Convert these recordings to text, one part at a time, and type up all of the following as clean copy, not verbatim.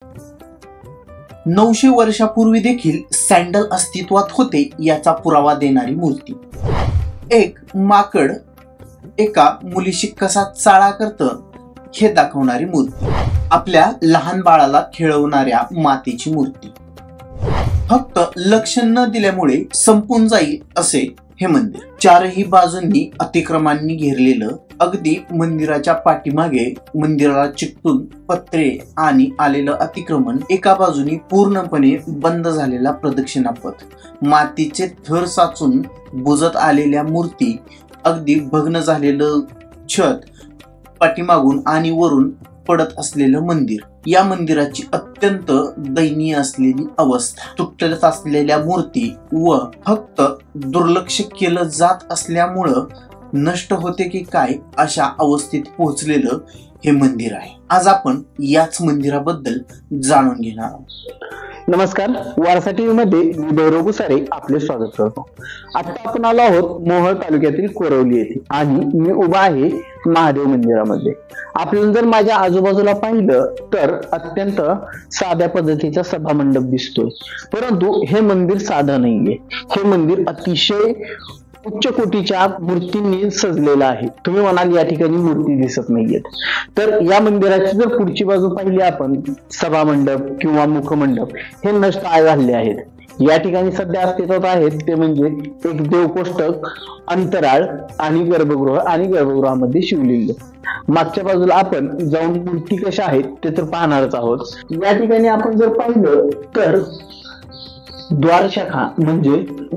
900 वर्षापूर्वी देखील सँडल अस्तित्वात होते याचा पुरावा देणारी मूर्ती। एक माकड एका मुलीशी कसा चाळा करतं हे दाखवणारी मूर्ती। आपल्या लहान बाळाला खेळवणाऱ्या मातेची मूर्ती। फक्त लक्ष न दिल्यामुळे संपून जाईल असे हे मंदिर। चारही बाजूंनी अतिक्रमांनी घेरलेलं, अगदी मंदिराच्या पाठीमागे मंदिराला चिकटून पत्रे आणि आलेलं अतिक्रमण, एका बाजूनी पूर्णपणे बंद झालेला प्रदक्षिणापथ, मातीचे थर साचून बुजत आलेल्या मूर्ती, अगदी भग्न झालेलं छत, पाठीमागून आणि वरून पडत असलेलं मंदिर। या मंदिराची अत्यंत दयनीय असलेली अवस्था, तुटत असलेल्या मूर्ती व फक्त दुर्लक्ष केलं जात असल्यामुळं नष्ट होते की काय अशा अवस्थेत पोहोचलेलं हे मंदिर आहे। आज आपण याच मंदिराबद्दल जाणून घेणार आहोत। नमस्कार, वारसा टीव्ही मध्ये मी गौरव गुसारे आपले स्वागत करतो। आता आपण आलो आहोत मोहोळ तालुक्यातील कोरवली येथे आणि मी उभा आहे महादेव मंदिरामध्ये। आपल्याला जर माझ्या आजूबाजूला पाहिलं तर अत्यंत साध्या पद्धतीचा सभा मंडप दिसतोय, परंतु हे मंदिर साधं नाहीये। हे मंदिर अतिशय उच्च कोटीच्या मूर्तींनी सजलेलं आहे। तुम्ही म्हणाल या ठिकाणी मूर्ती दिसत नाहीयेत, तर या मंदिराची जर पुढची बाजू पाहिली आपण, सभा मंडप किंवा मुखमंडप हे नष्ट झाले आहेत। या ठिकाणी सध्या अस्तित्वात आहेत ते म्हणजे एक देवकोष्टक, अंतराळ आणि गर्भगृह, आणि गर्भगृहामध्ये शिवलिंग। मागच्या बाजूला आपण जाऊन मूर्ती कशा आहेत ते तर पाहणारच आहोत। या ठिकाणी आपण जर पाहिलं तर द्वारशाखा म्हणजे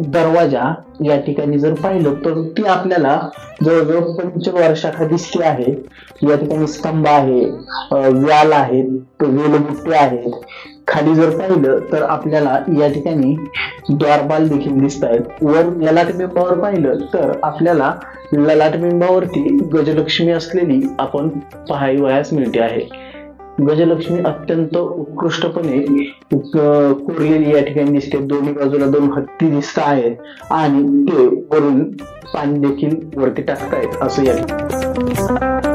दरवाजा या ठिकाणी जर पाहिलं तर ती आपल्याला जवळजवळ पंचद्वार शाखा दिसते आहे। या ठिकाणी स्तंभ आहे, व्याल आहेत, वेलबुट्टे आहेत। खाली जर पाहिलं तर आपल्याला या ठिकाणी द्वारपाल देखील दिसत आहेत। वर ललाटबिंबावर पाहिलं तर आपल्याला ललाटबिंबावरती गजलक्ष्मी असलेली आपण पाहावयास मिळते आहे। गजलक्ष्मी अत्यंत उत्कृष्टपणे कोरलेली या ठिकाणी दिसते। दोन्ही बाजूला दोन हत्ती दिसत आहेत आणि ते वरून पाणी देखील वरती टाकतायत असं या ठिकाणी।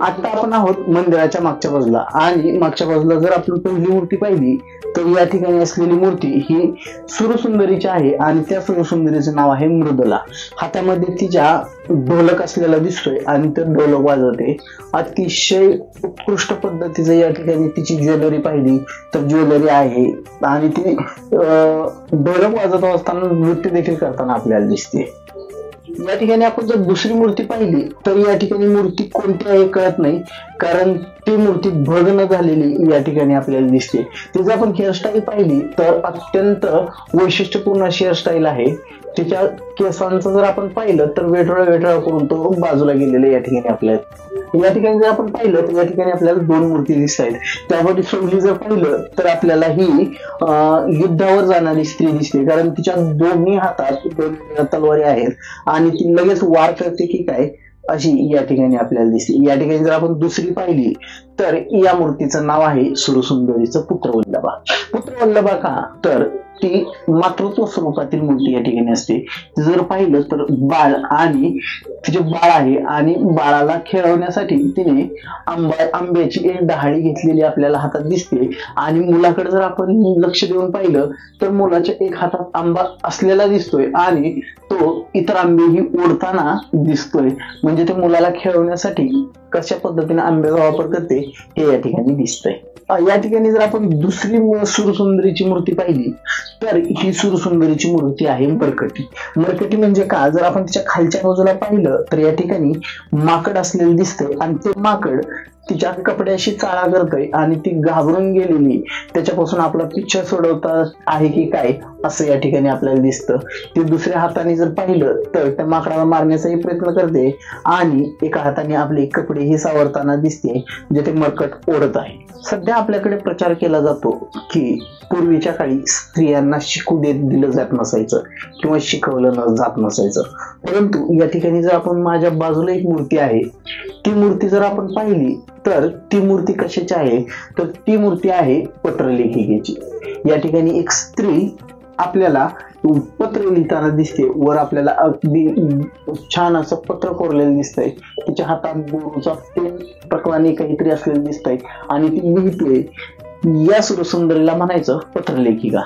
आता आपण आहोत मंदिराच्या मागच्या बाजूला, आणि मागच्या बाजूला जर आपण पहिली मूर्ती पाहिली तर या ठिकाणी असलेली मूर्ती ही सुरसुंदरीची आहे आणि त्या सुरसुंदरीचं नाव आहे मृदुला। हातामध्ये तिच्या ढोलक असलेला दिसतोय आणि ते ढोलक वाजवते। अतिशय उत्कृष्ट पद्धतीचं या ठिकाणी तिची ज्वेलरी पाहिली तर ज्वेलरी आहे आणि ती ढोलक वाजवत असताना नृत्य देखील करताना आपल्याला दिसते। या ठिकाणी आपण जर दुसरी मूर्ती पाहिली तर या ठिकाणी मूर्ती कोणती आहे कळत नाही, कारण ती मूर्ती भग्न झालेली या ठिकाणी आपल्याला दिसते। तिची आपण हेअरस्टाईल पाहिली तर अत्यंत वैशिष्ट्यपूर्ण अशी हेअरस्टाईल आहे। तिच्या केसांचं जर आपण पाहिलं तर वेठोळा वेठोळा करून तो बाजूला गेलेला या ठिकाणी आपल्याला। या ठिकाणी जर आपण पाहिलं तर या ठिकाणी आपल्याला दोन मूर्ती दिसत आहेत। त्यामध्ये सोंगली जर पाहिलं तर आपल्याला ही युद्धावर जाणारी स्त्री दिसते, कारण तिच्या दोन्ही हातात दोन तलवारी आहेत आणि ती लगेच वार करते की काय अशी या ठिकाणी आपल्याला दिसते। या ठिकाणी जर आपण दुसरी पाहिली तर या मूर्तीचं नाव आहे सुरसुंदरीचं पुत्रवल्लभा। पुत्रवल्लभा का तर ती मातृत्व स्वरूपातील मूर्ती या ठिकाणी असते। जर पाहिलं तर बाळ आणि तिचे बाळ आहे आणि बाळाला खेळवण्यासाठी तिने आंब्याची एक डहाळी घेतलेली आपल्याला हातात दिसते आणि मुलाकडे जर आपण लक्ष देऊन पाहिलं तर मुलाच्या एक हातात आंबा असलेला दिसतोय आणि तो इतर आंबेही ओढताना दिसतोय, म्हणजे ते मुलाला खेळवण्यासाठी कशा पद्धतीने आंब्याचा वापर करते हे या ठिकाणी दिसतंय। या ठिकाणी जर आपण दुसरी सुरसुंदरीची मूर्ती पाहिली तर ही सुरसुंदरीची मूर्ती आहे मरकटी। मरकटी म्हणजे का, जर आपण तिच्या खालच्या बाजूला पाहिलं तर या ठिकाणी माकड असलेलं दिसतंय आणि ते माकड तिच्या कपड्याशी चाळा करतोय आणि ती घाबरून गेलेली त्याच्यापासून आपला पिच्छा सोडवता आहे की काय असं या ठिकाणी आपल्याला दिसतं. ती दुसऱ्या हाताने जर पाहिलं तर त्या माकडाला मारण्याचाही प्रयत्न करते आणि एका हाताने आपले कपडेही सावरताना दिसते जे ते मरकट ओढत आहे. सध्या आपल्याकडे प्रचार केला जातो की पूर्वीच्या काळी स्त्रियांना शिकू दिलं जात नसायचं किंवा शिकवलं जात नसायचं. परंतु या ठिकाणी जर आपण माझ्या बाजूला एक मूर्ती आहे, ती मूर्ती जर आपण पाहिली तर ती मूर्ती कशाची आहे तर ती मूर्ती आहे पत्रलेखिकेची. या ठिकाणी एक स्त्री आपल्याला पत्र लिहिताना दिसते. वर आपल्याला अगदी छान असं पत्र कोरलेलं दिसतंय. तिच्या हातात गुरुचा पेन प्रकाराने काहीतरी असलेलं दिसतंय आणि ती लिहिते. या सुरसुंदरीला म्हणायचं पत्रलेखिका.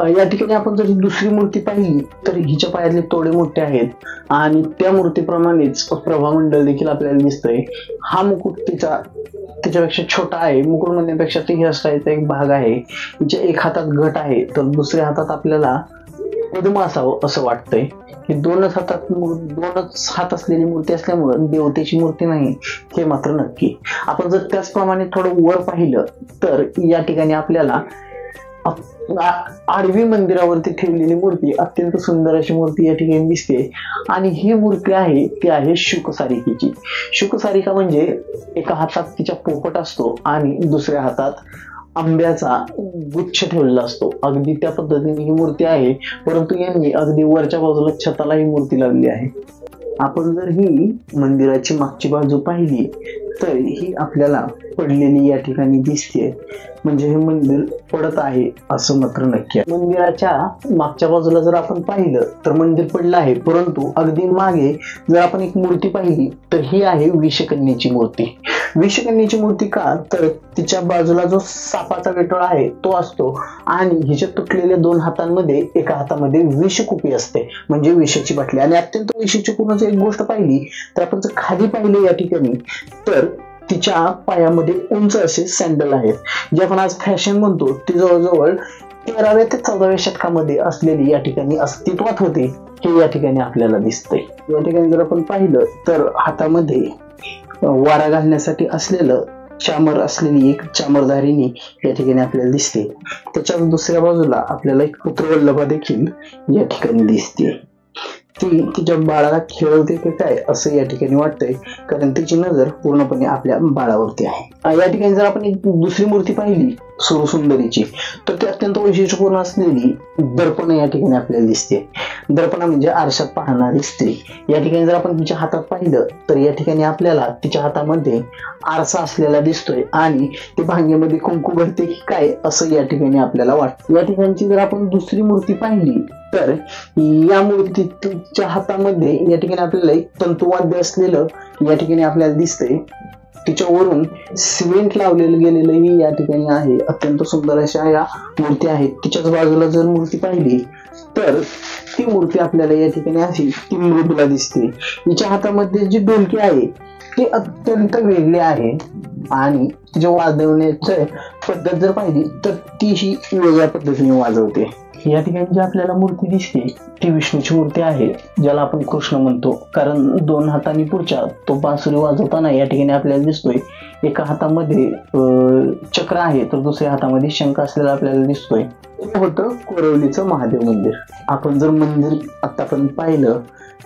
या ठिकाणी आपण जर दुसरी मूर्ती पाहिली तर हिच्या पायातले तोडे मोठे आहेत आणि त्या मूर्तीप्रमाणेच प्रभामंडळ देखील आपल्याला दिसतंय. हा मुकुट तिच्यापेक्षा छोटा आहे. मुकुट म्हणण्यापेक्षा ती हेअरस्टाईलचा एक भाग आहे. हिच्या एक हातात घट आहे तर दुसऱ्या हातात आपल्याला पद्म असावं असं वाटतंय. ही दोनच हात असलेली मूर्ती असल्यामुळे देवतेची मूर्ती नाही हे मात्र नक्की. आपण जर त्याचप्रमाणे थोडं वर पाहिलं तर या ठिकाणी आपल्याला आडवी मंदिरावरती ठेवलेली मूर्ती अत्यंत सुंदर अशी मूर्ती या ठिकाणी दिसते आणि ही मूर्ती आहे ती आहे शुकसारिकेची. शुकसारिका म्हणजे एका हातात तिच्या पोपट असतो आणि दुसऱ्या हातात आंब्याचा गुच्छ ठेवलेला असतो. अगदी त्या पद्धतीने ही मूर्ती आहे, परंतु यांनी अगदी वरच्या बाजूला छताला ही मूर्ती लावली आहे. आपण जर ही मंदिराची मागची बाजू पाहिली तर ही आपल्याला पडलेली या ठिकाणी दिसते. म्हणजे हे मंदिर पडत आहे असं मात्र नक्की आहे. मंदिराच्या मागच्या बाजूला जर आपण पाहिलं तर मंदिर पडलं आहे, परंतु अगदी मागे जर आपण एक मूर्ती पाहिली तर ही आहे विषकन्येची मूर्ती. विषकन्येची मूर्ती का तर तिच्या बाजूला जो सापाचा वेटोळा आहे तो असतो आणि हिच्या तुटलेल्या दोन हातांमध्ये एका हातामध्ये विषकुपी असते म्हणजे विषाची बाटली. आणि अत्यंत विशेषपूर्ण जर एक गोष्ट पाहिली तर आपण जर खाली पाहिलं या ठिकाणी तर तिच्या पायामध्ये उंच असे सँडल आहेत जे आपण आज फॅशन म्हणतो. ती जवळजवळ 13व्या ते 14व्या शतकामध्ये असलेली या ठिकाणी अस्तित्वात होते हे या ठिकाणी आपल्याला दिसतंय. या ठिकाणी जर आपण पाहिलं तर हातामध्ये वारा घालण्यासाठी असलेलं चामर असलेली एक चामरधारिणी या ठिकाणी आपल्याला दिसते. त्याच्या दुसऱ्या बाजूला आपल्याला एक पुत्रवल्लभा देखील या ठिकाणी दिसते. ती तिच्या बाळाला खेळवते की काय असं या ठिकाणी वाटतंय कारण तिची नजर पूर्णपणे आपल्या बाळावरती आहे. या ठिकाणी जर आपण एक दुसरी मूर्ती पाहिली सुरसुंदरीची तर ती अत्यंत वैशिष्ट्यपूर्ण असलेली दर्पण या ठिकाणी आपल्याला दिसते. दर्पण म्हणजे आरशात पाहणारी स्त्री. या ठिकाणी जर आपण तिच्या हातात पाहिलं तर या ठिकाणी आपल्याला तिच्या हातामध्ये आरसा असलेला दिसतोय आणि ती भांग्यामध्ये कुंकू भरते की काय असं या ठिकाणी आपल्याला वाटतं. या ठिकाणची जर आपण दुसरी मूर्ती पाहिली तर या मूर्तीच्या हातामध्ये या ठिकाणी आपल्याला एक तंतुवाद्य असलेलं या ठिकाणी आपल्याला दिसतंय. तिच्यावरून सिमेंट लावलेलं गेलेलंही या ठिकाणी आहे. अत्यंत सुंदर अशा या मूर्ती आहेत. तिच्याच बाजूला जर मूर्ती पाहिली तर ती मूर्ती आपल्याला या ठिकाणी अशी ती मृदुला दिसते. तिच्या हातामध्ये जी ढोलकी आहे ती अत्यंत वेगळी आहे आणि तिच्या वाजवण्याची पद्धत जर पाहिली तर ती ही वेगळ्या पद्धतीने वाजवते. या ठिकाणी जी आपल्याला मूर्ती दिसते ती विष्णूची मूर्ती आहे ज्याला आपण कृष्ण म्हणतो कारण दोन हातांनी पुढच्या तो बासुरी वाजवताना या ठिकाणी आपल्याला दिसतोय. एका हातामध्ये चक्र आहे तर दुसऱ्या हातामध्ये शंख असलेला आपल्याला दिसतोय. होतं कोरवलीचं महादेव मंदिर. आपण जर मंदिर आतापर्यंत पाहिलं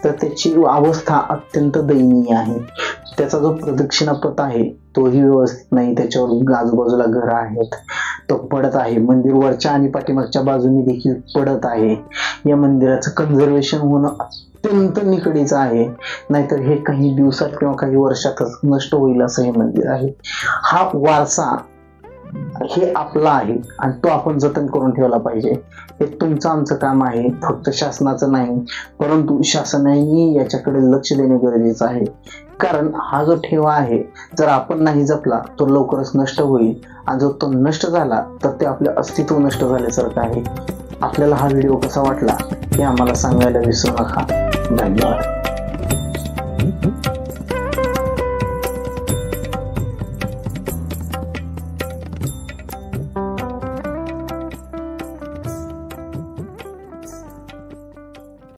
तर त्याची अवस्था अत्यंत दयनीय आहे. त्याचा जो प्रदक्षिणापथ आहे तोही व्यवस्थित नाही. त्याच्यावर आजूबाजूला घरं आहेत. तो पडत आहे. मंदिर वरच्या आणि पाठीमागच्या बाजूने देखील पडत आहे. या मंदिराचं कन्झर्वेशन होणं अत्यंत निकडीचं आहे, नाहीतर हे काही दिवसात किंवा काही वर्षातच नष्ट होईल असं हे मंदिर आहे. हा वारसा हे आपला आहे आणि तो आपण जतन करून ठेवला पाहिजे. हे तुमचं आमचं काम आहे, फक्त शासनाचं नाही. परंतु शासनाने याच्याकडे लक्ष देणे गरजेचं आहे कारण हा जो ठेवा आहे जर आपण नाही जपला तो लवकरच नष्ट होईल आणि जर तो नष्ट झाला तर ते आपलं अस्तित्व नष्ट झाल्यासारखं आहे. आपल्याला हा व्हिडिओ कसा वाटला हे आम्हाला सांगायला विसरू नका. धन्यवाद.